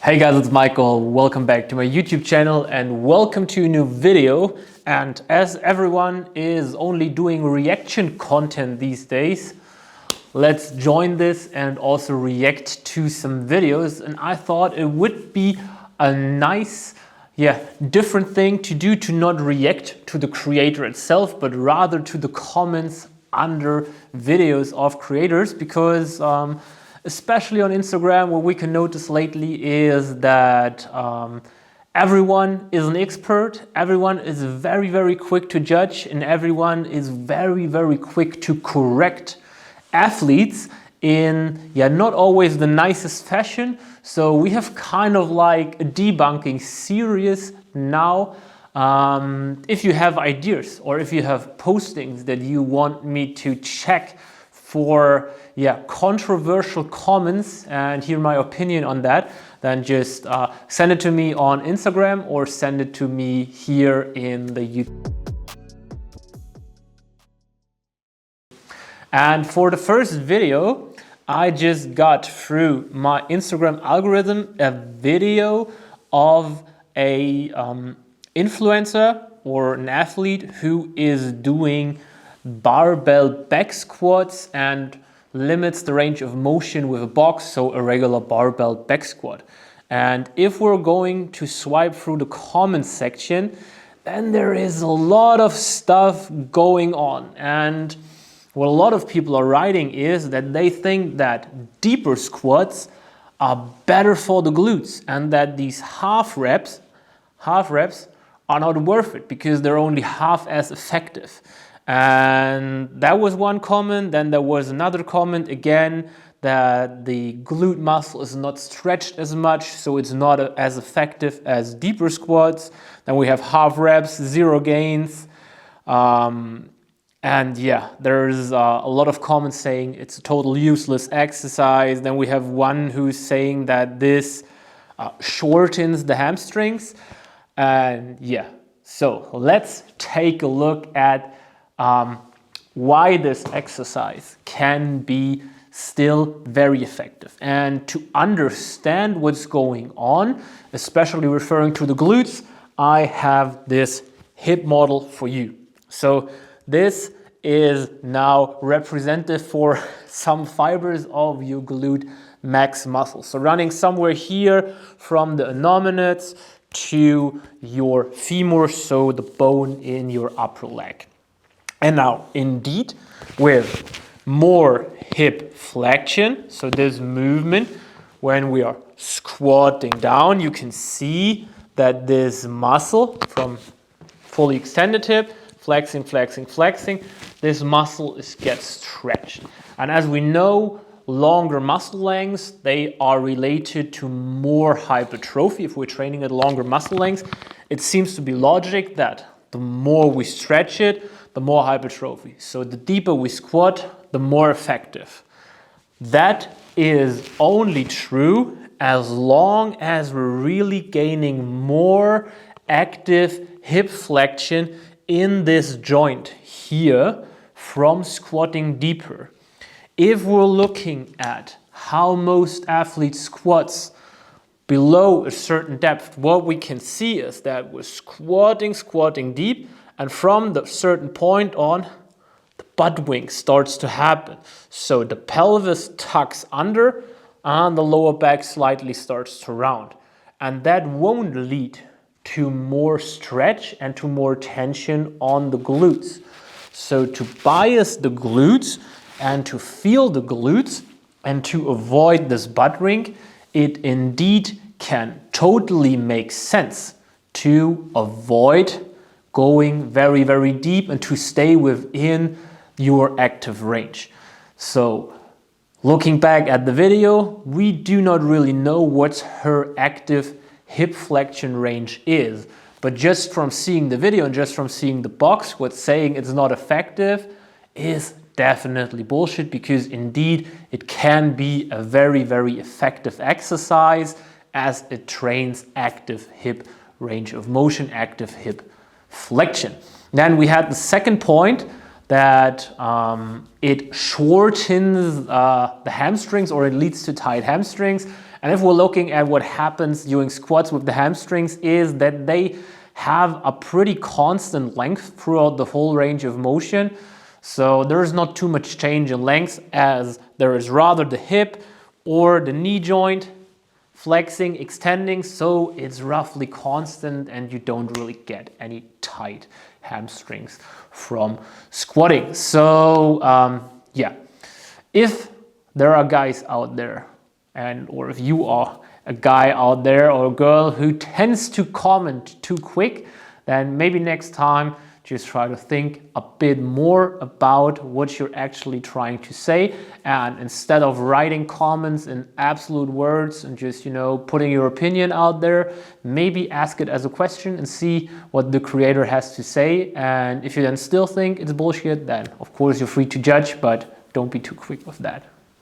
Hey guys, it's Michael. Welcome back to my YouTube channel and welcome to a new video. And as everyone is only doing reaction content these days, let's join this and also react to some videos. And I thought it would be a nice, different thing to do, to not react to the creator itself, but rather to the comments under videos of creators, because especially on Instagram, what we can notice lately is that everyone is an expert, everyone is very, very quick to judge, and everyone is very, very quick to correct athletes in not always the nicest fashion. So we have kind of like a debunking series now. If you have ideas or if you have postings that you want me to check for controversial comments and hear my opinion on that, then just send it to me on Instagram or send it to me here in the YouTube. And for the first video, I just got through my Instagram algorithm a video of a influencer or an athlete who is doing barbell back squats and limits the range of motion with a box, so a regular barbell back squat. And if we're going to swipe through the comments section, then there is a lot of stuff going on. And what a lot of people are writing is that they think that deeper squats are better for the glutes and that these half reps are not worth it because they're only half as effective. And that was one comment. Then there was another comment again that the glute muscle is not stretched as much, so it's not as effective as deeper squats. Then we have half reps, zero gains. And there's a lot of comments saying it's a total useless exercise. Then we have one who's saying that this shortens the hamstrings. And so let's take a look at why this exercise can be still very effective. And to understand what's going on, especially referring to the glutes, I have this hip model for you. So this is now representative for some fibers of your glute max muscle. So running somewhere here from the innominates to your femur, so the bone in your upper leg. And now, indeed, with more hip flexion, so this movement, when we are squatting down, you can see that this muscle from fully extended hip, flexing, this muscle gets stretched. And as we know, longer muscle lengths, they are related to more hypertrophy. If we're training at longer muscle lengths, it seems to be logic that the more we stretch it, the more hypertrophy. So the deeper we squat, the more effective. That is only true as long as we're really gaining more active hip flexion in this joint here from squatting deeper. If we're looking at how most athletes squats below a certain depth, what we can see is that we're squatting deep, and from the certain point on, the butt wing starts to happen. So the pelvis tucks under and the lower back slightly starts to round. And that won't lead to more stretch and to more tension on the glutes. So to bias the glutes and to feel the glutes and to avoid this butt ring, it indeed can totally make sense to avoid going very, very deep and to stay within your active range. So looking back at the video, we do not really know what her active hip flexion range is. But just from seeing the video and just from seeing the box, what's saying it's not effective is definitely bullshit, because indeed it can be a very, very effective exercise as it trains active hip range of motion, active hip flexion. Then we had the second point that it shortens the hamstrings, or it leads to tight hamstrings. And if we're looking at what happens during squats with the hamstrings, is that they have a pretty constant length throughout the whole range of motion. So there's not too much change in length, as there is rather the hip or the knee joint flexing, extending, so it's roughly constant and you don't really get any tight hamstrings from squatting. So yeah, if there are guys out there, or if you are a guy out there or a girl who tends to comment too quick, then maybe next time just try to think a bit more about what you're actually trying to say, and instead of writing comments in absolute words and just, putting your opinion out there, maybe ask it as a question and see what the creator has to say. And if you then still think it's bullshit, then of course you're free to judge, but don't be too quick with that.